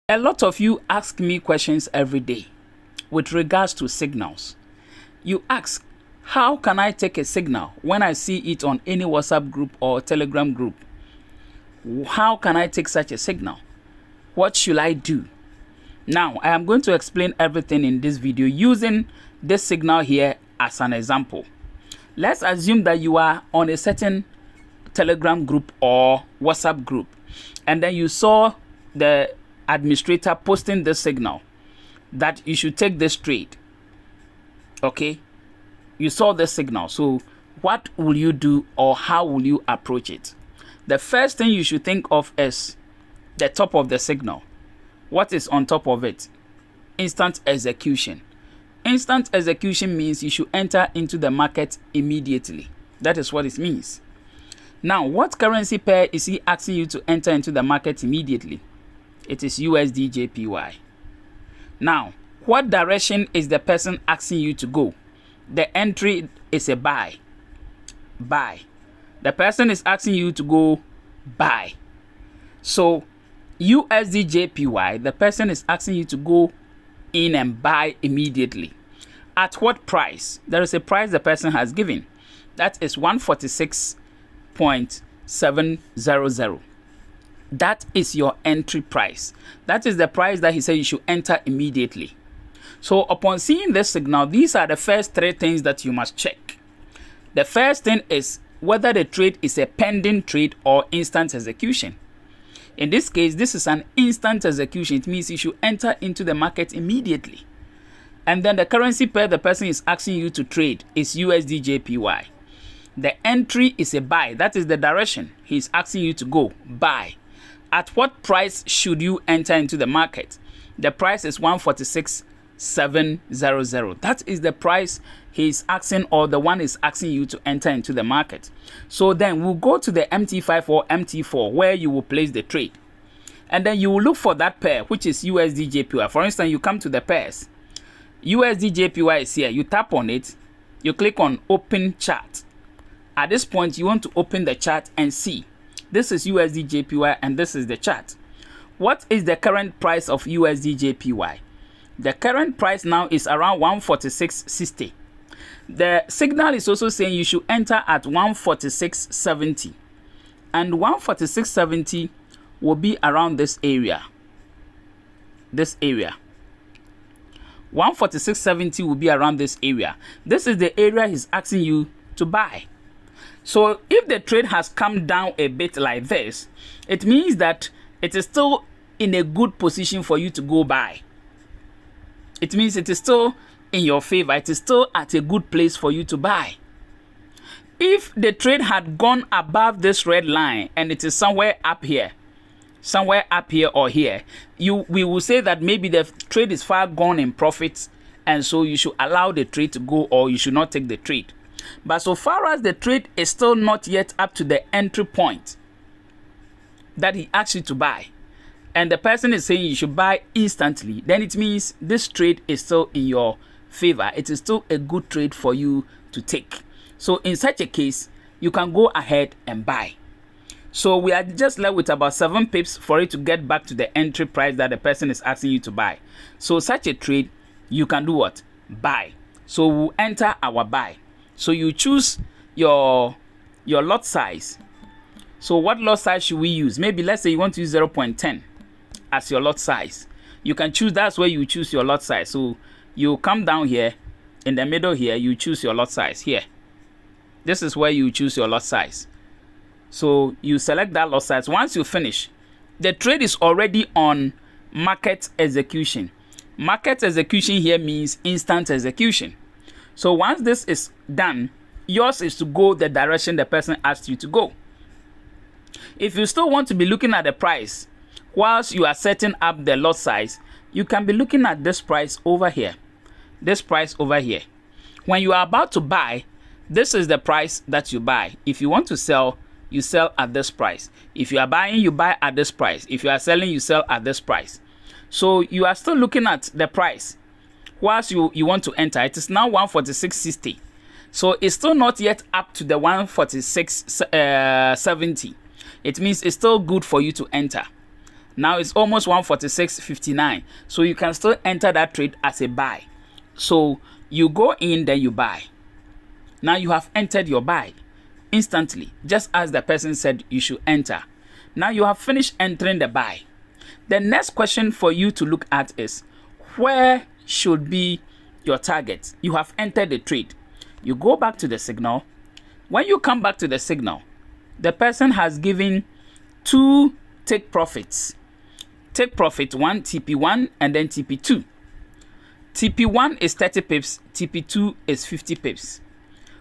A lot of you ask me questions every day with regards to signals. You ask, how can I take a signal when I see it on any WhatsApp group or Telegram group? How can I take such a signal? What should I do? Now, I am going to explain everything in this video using this signal here as an example. Let's assume that you are on a certain Telegram group or WhatsApp group, and then you saw the administrator posting this signal that you should take this trade. Okay, you saw the signal. So what will you do, or how will you approach it? The first thing you should think of is the top of the signal. What is on top of it? Instant execution. Instant execution means you should enter into the market immediately. That is what it means. Now, what currency pair is he asking you to enter into the market immediately? It is USD/JPY. Now, what direction is the person asking you to go? The entry is a buy. Buy. The person is asking you to go buy. So, USD/JPY, the person is asking you to go in and buy immediately. At what price? There is a price the person has given. That is 146.700. That is your entry price. That is the price that he said you should enter immediately. So upon seeing this signal, these are the first three things that you must check. The first thing is whether the trade is a pending trade or instant execution. In this case, this is an instant execution. It means you should enter into the market immediately. And then the currency pair the person is asking you to trade is USD/JPY. The entry is a buy. That is the direction he's asking you to go, buy. At what price should you enter into the market? The price is 146.700. That is the price he's asking, or the one is asking you to enter into the market. So then we'll go to the MT5 or MT4 where you will place the trade. And then you will look for that pair, which is USD/JPY. For instance, you come to the pairs. USD/JPY is here. You tap on it. You click on open chart. At this point, you want to open the chart and see. This is USD/JPY and this is the chart. What is the current price of USD/JPY? The current price now is around 146.60. The signal is also saying you should enter at 146.70. And 146.70 will be around this area. This area. 146.70 will be around this area. This is the area he's asking you to buy. So if the trade has come down a bit like this, it means that it is still in a good position for you to go buy. It means it is still in your favor. It is still at a good place for you to buy. If the trade had gone above this red line and it is somewhere up here or here, we will say that maybe the trade is far gone in profits, and so you should allow the trade to go, or you should not take the trade. But so far as the trade is still not yet up to the entry point that he asked you to buy, and the person is saying you should buy instantly, then it means this trade is still in your favor. It is still a good trade for you to take. So in such a case, you can go ahead and buy. So we are just left with about 7 pips for it to get back to the entry price that the person is asking you to buy. So such a trade, you can do what? Buy. So we'll enter our buy. So you choose your lot size. So what lot size should we use? Maybe let's say you want to use 0.10 as your lot size. You can choose, that's where you choose your lot size. So you come down here in the middle here, you choose your lot size here. This is where you choose your lot size. So you select that lot size. Once you finish, the trade is already on market execution. Market execution here means instant execution. So once this is done, yours is to go the direction the person asked you to go. If you still want to be looking at the price whilst you are setting up the lot size, you can be looking at this price over here. This price over here. When you are about to buy, this is the price that you buy. If you want to sell, you sell at this price. If you are buying, you buy at this price. If you are selling, you sell at this price. So you are still looking at the price whilst you want to enter. It is now 146.60. So it's still not yet up to the 146.70. It means it's still good for you to enter. Now it's almost 146.59. So you can still enter that trade as a buy. So you go in, then you buy. Now you have entered your buy instantly, just as the person said you should enter. Now you have finished entering the buy. The next question for you to look at is, where should be your target? You have entered the trade. You go back to the signal. When you come back to the signal, the person has given 2 take profits. Take profit 1, TP1, and then TP2. TP1 is 30 pips, TP2 is 50 pips.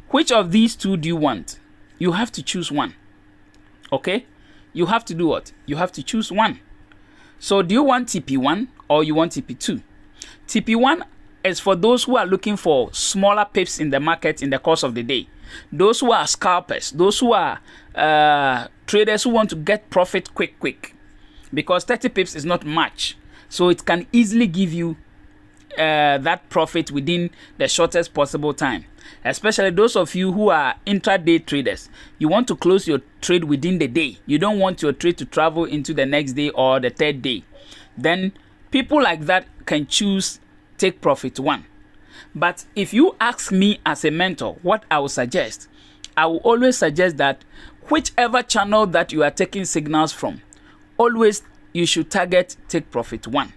Which of these 2 do you want? You have to choose one. Okay? You have to do what? You have to choose one. So do you want TP1 or you want TP2? TP1 is for those who are looking for smaller pips in the market in the course of the day. Those who are scalpers, those who are traders who want to get profit quick. Because 30 pips is not much. So it can easily give you that profit within the shortest possible time. Especially those of you who are intraday traders. You want to close your trade within the day. You don't want your trade to travel into the next day or the third day. Then people like that can choose take profit 1. But if you ask me as a mentor, what I will suggest, I will always suggest that whichever channel that you are taking signals from, always you should target take profit 1.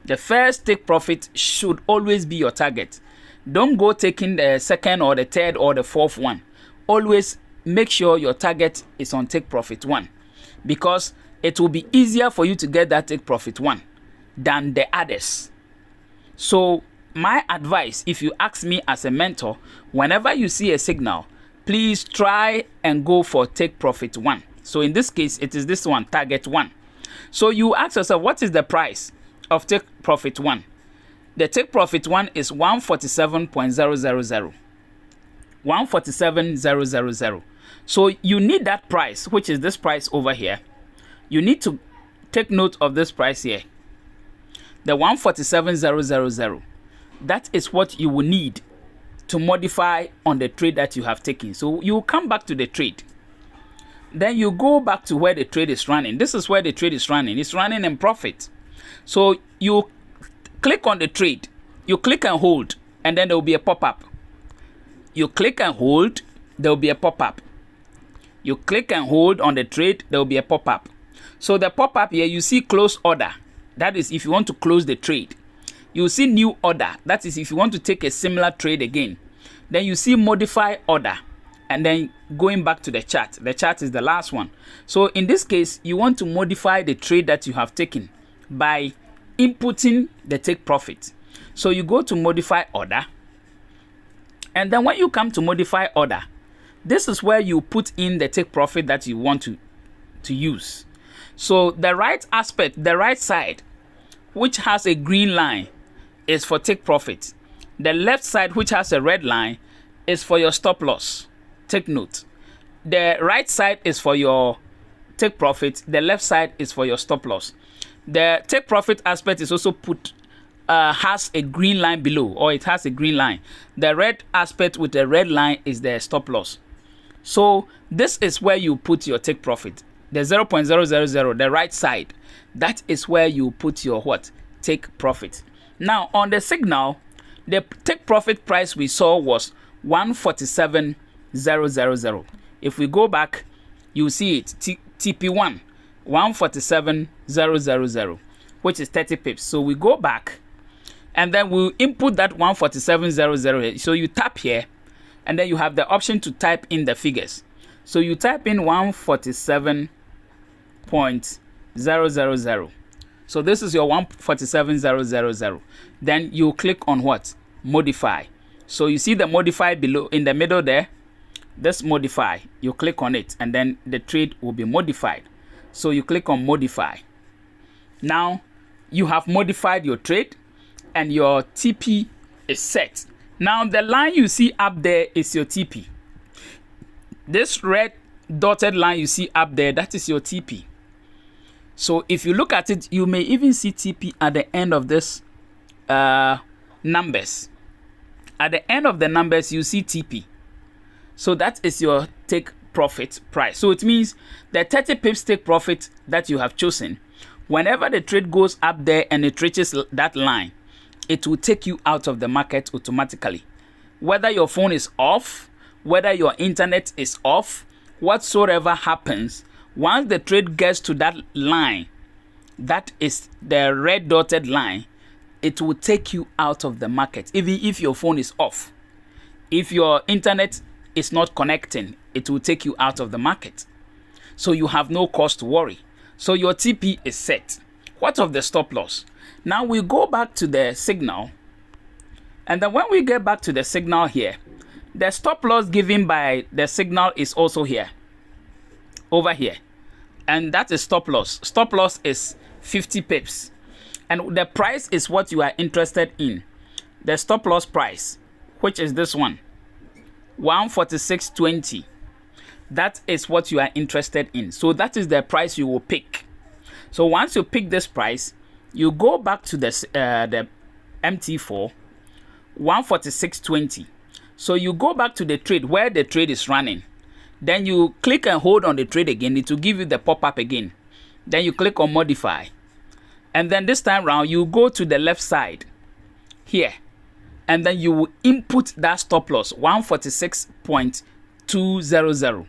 The first take profit should always be your target. Don't go taking the second or the third or the fourth one. Always make sure your target is on take profit 1, because it will be easier for you to get that take profit 1 than the others. So my advice, if you ask me as a mentor, whenever you see a signal, please try and go for take profit 1. So in this case, it is this one, target 1. So you ask yourself, what is the price of take profit 1? The take profit 1 is 147.000. 147.000. So you need that price, which is this price over here. You need to take note of this price here. The 147.000. That is what you will need to modify on the trade that you have taken. So you come back to the trade. Then you go back to where the trade is running. This is where the trade is running. It's running in profit. So you click on the trade. You click and hold, and then there will be a pop-up. You click and hold, there will be a pop-up. You click and hold on the trade, there will be a pop-up. So the pop-up here, you see close order. That is if you want to close the trade. You see new order. That is if you want to take a similar trade again. Then you see modify order. And then going back to the chart. The chart is the last one. So in this case, you want to modify the trade that you have taken by inputting the take profit. So you go to modify order. And then when you come to modify order, this is where you put in the take profit that you want to use. So the right aspect, the right side, which has a green line, is for take profit. The left side, which has a red line, is for your stop loss. Take note. The right side is for your take profit. The left side is for your stop loss. The take profit aspect is also has a green line below, or it has a green line. The red aspect with the red line is the stop loss. So this is where you put your take profit. The 0.000, the right side, that is where you put your what? Take profit. Now on the signal, the take profit price we saw was 147.000. If we go back, you see it, TP1, 147.000, which is 30 pips. So we go back, and then we'll input that 147.000. So you tap here, and then you have the option to type in the figures. So you type in 147.000. So this is your 147.000. Then you click on what? Modify. So you see the modify below in the middle there. This modify. You click on it, and then the trade will be modified. So you click on modify. Now you have modified your trade, and your TP is set. Now the line you see up there is your TP. This red dotted line you see up there, that is your TP. So if you look at it, you may even see TP at the end of this numbers. At the end of the numbers, you see TP. So that is your take profit price. So it means the 30 pips take profit that you have chosen Whenever the trade goes up there and it reaches that line, it will take you out of the market automatically. Whether your phone is off, whether your internet is off, whatsoever happens, once the trade gets to that line, that is the red dotted line, it will take you out of the market, even if your phone is off. If your internet is not connecting, it will take you out of the market. So you have no cause to worry. So your TP is set. What of the stop loss? Now we go back to the signal. And then when we get back to the signal here, the stop loss given by the signal is also here. Over here. And that is stop loss. Stop loss is 50 pips. And the price is what you are interested in. The stop loss price, which is this one. 146.20. That is what you are interested in. So that is the price you will pick. So once you pick this price, you go back to the MT4, 146.20. So you go back to the trade where the trade is running. Then you click and hold on the trade again. It will give you the pop-up again. Then you click on modify. And then this time round, you go to the left side here. And then you will input that stop loss, 146.200.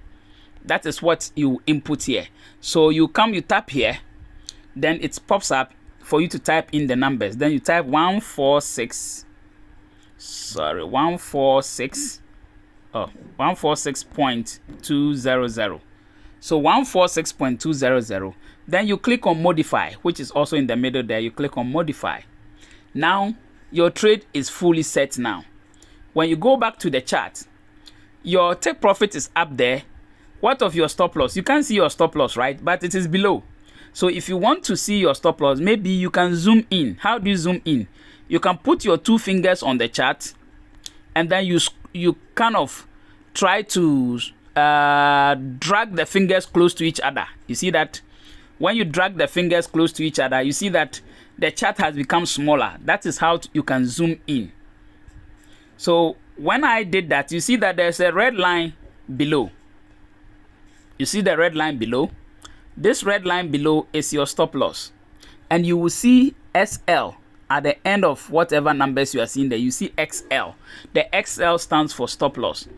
That is what you input here. So you tap here, then it pops up for you to type in the numbers. Then you type 146.200. So 146.200. Then you click on modify, which is also in the middle there. You click on modify. Now your trade is fully set now. When you go back to the chart, your take profit is up there. What of your stop loss? You can't see your stop loss, right? But it is below. So if you want to see your stop loss, maybe you can zoom in. How do you zoom in? You can put your two fingers on the chart, and then you kind of try to drag the fingers close to each other. You see that when you drag the fingers close to each other, you see that the chart has become smaller. That is how you can zoom in. So when I did that, you see that there's a red line below. You see the red line below? This red line below is your stop loss. And you will see SL at the end of whatever numbers you are seeing there. You see XL. The XL stands for stop loss.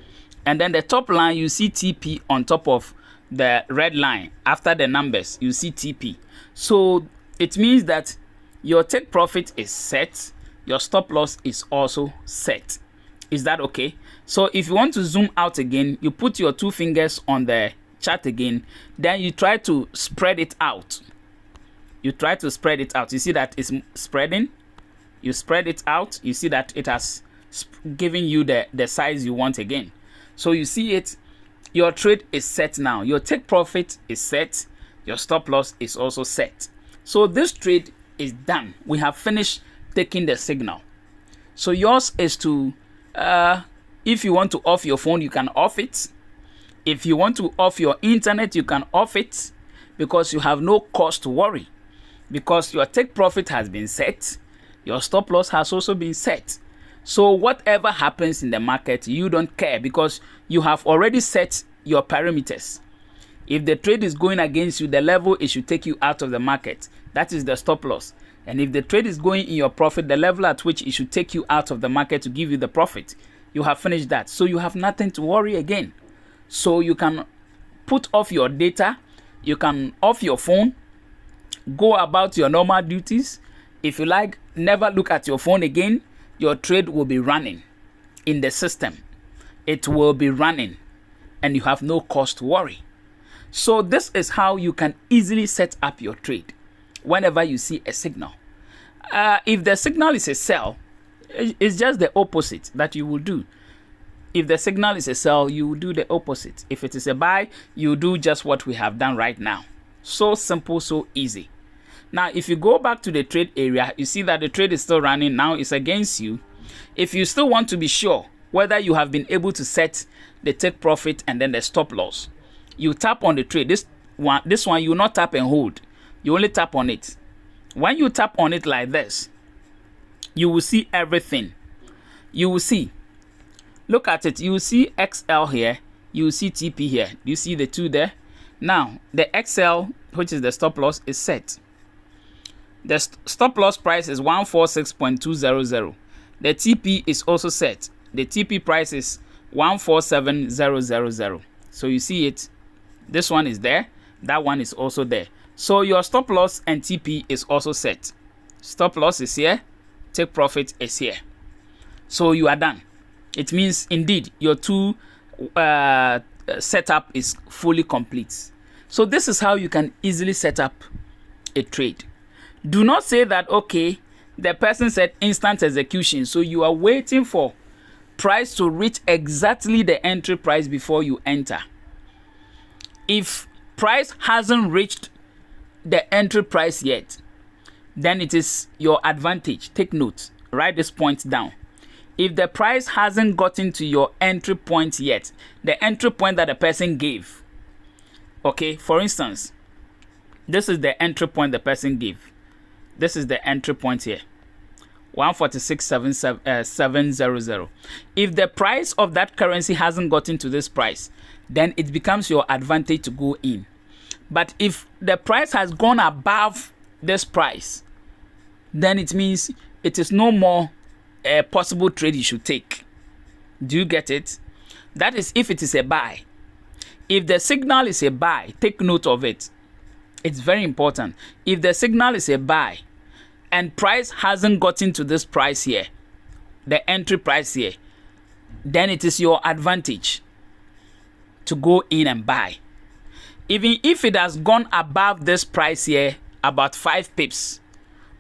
And then the top line, you see TP on top of the red line. After the numbers, you see TP. So it means that your take profit is set. Your stop loss is also set. Is that okay? So if you want to zoom out again, you put your two fingers on the chart again, then you try to spread it out. You try to spread it out. You see that it's spreading. You spread it out. You see that it has given you the size you want again. So you see it. Your trade is set now. Your take profit is set. Your stop loss is also set. So this trade is done. We have finished taking the signal. So yours is to, if you want to off your phone, you can off it. If you want to off your internet, you can off it, because you have no cause to worry, because your take profit has been set. Your stop loss has also been set. So whatever happens in the market, you don't care, because you have already set your parameters. If the trade is going against you, the level it should take you out of the market. That is the stop loss. And if the trade is going in your profit, the level at which it should take you out of the market to give you the profit, you have finished that. So you have nothing to worry again. So you can put off your data, you can off your phone, go about your normal duties. If you like, never look at your phone again. Your trade will be running in the system. It will be running, and you have no cause to worry. So this is how you can easily set up your trade whenever you see a signal. If the signal is a sell, it's just the opposite that you will do. If the signal is a sell, you will do the opposite. If it is a buy, you do just what we have done right now. So simple, so easy. Now, if you go back to the trade area, you see that the trade is still running. Now it's against you. If you still want to be sure whether you have been able to set the take profit and then the stop loss, you tap on the trade. This one you will not tap and hold. You only tap on it. When you tap on it like this, you will see everything. You will see. Look at it. You will see XL here. You will see TP here. Do you see the two there? Now, the XL, which is the stop loss, is set. The stop loss price is 146.200. The TP is also set. The TP price is 147,000. So you see it. This one is there. That one is also there. So your stop loss and TP is also set. Stop loss is here. Take profit is here. So you are done. It means indeed your two setup is fully complete. So this is how you can easily set up a trade. Do not say that, okay, the person said instant execution, so you are waiting for price to reach exactly the entry price before you enter. If price hasn't reached the entry price yet, then it is your advantage. Take note, write this point down. If the price hasn't gotten to your entry point yet, the entry point that the person gave, okay, for instance, this is the entry point the person gave. This is the entry point here, 146.700. If the price of that currency hasn't gotten to this price, then it becomes your advantage to go in. But if the price has gone above this price, then it means it is no more a possible trade you should take. Do you get it? That is if it is a buy. If the signal is a buy, take note of it. It's very important. If the signal is a buy and price hasn't gotten to this price here, the entry price here, then it is your advantage to go in and buy. Even if it has gone above this price here, about 5 pips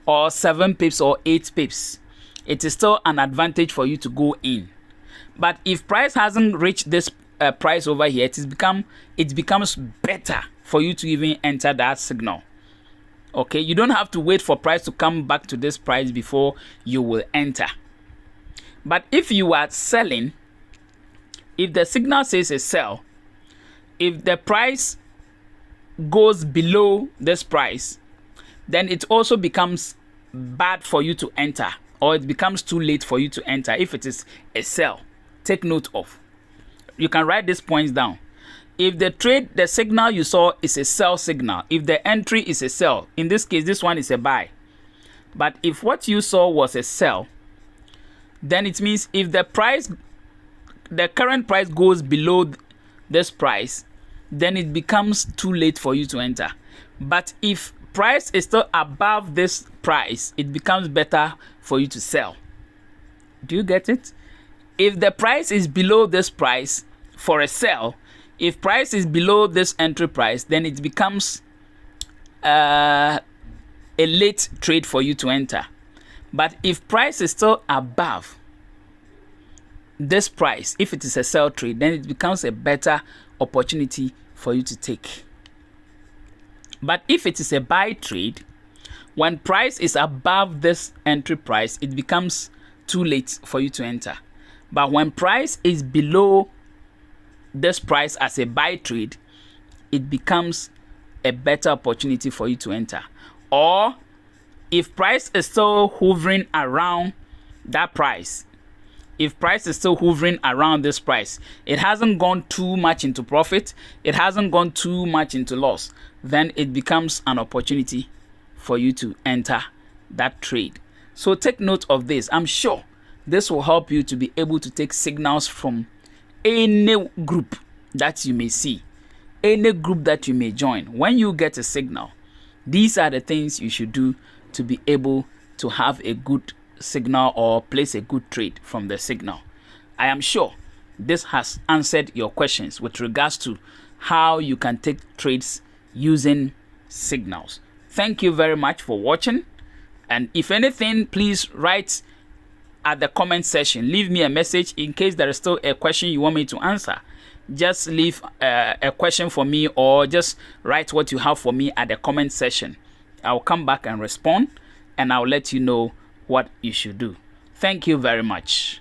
or 7 pips or 8 pips, it is still an advantage for you to go in. But if price hasn't reached this price over here, it becomes better for you to even enter that signal. Okay, you don't have to wait for price to come back to this price before you will enter. But if you are selling, if the signal says a sell, if the price goes below this price, then it also becomes bad for you to enter, or it becomes too late for you to enter if it is a sell. Take note of. You can write these points down. If the trade, the signal you saw is a sell signal, if the entry is a sell, in this case, this one is a buy. But if what you saw was a sell, then it means if the price, the current price goes below this price, then it becomes too late for you to enter. But if price is still above this price, it becomes better for you to sell. Do you get it? If the price is below this price for a sell, if price is below this entry price, then it becomes a late trade for you to enter. But if price is still above this price, if it is a sell trade, then it becomes a better opportunity for you to take. But if it is a buy trade, when price is above this entry price, it becomes too late for you to enter. But when price is below this price as a buy trade, it becomes a better opportunity for you to enter. Or if price is still hovering around that price, if price is still hovering around this price, it hasn't gone too much into profit, it hasn't gone too much into loss, then it becomes an opportunity for you to enter that trade. So take note of this. I'm sure this will help you to be able to take signals from any group that you may see, any group that you may join. When you get a signal, these are the things you should do to be able to have a good signal or place a good trade from the signal. I am sure this has answered your questions with regards to how you can take trades using signals. Thank you very much for watching, and if anything, please write at the comment section. Leave me a message in case there is still a question you want me to answer. Just leave a question for me, or just write what you have for me at the comment section. I'll come back and respond, and I'll let you know what you should do. Thank you very much.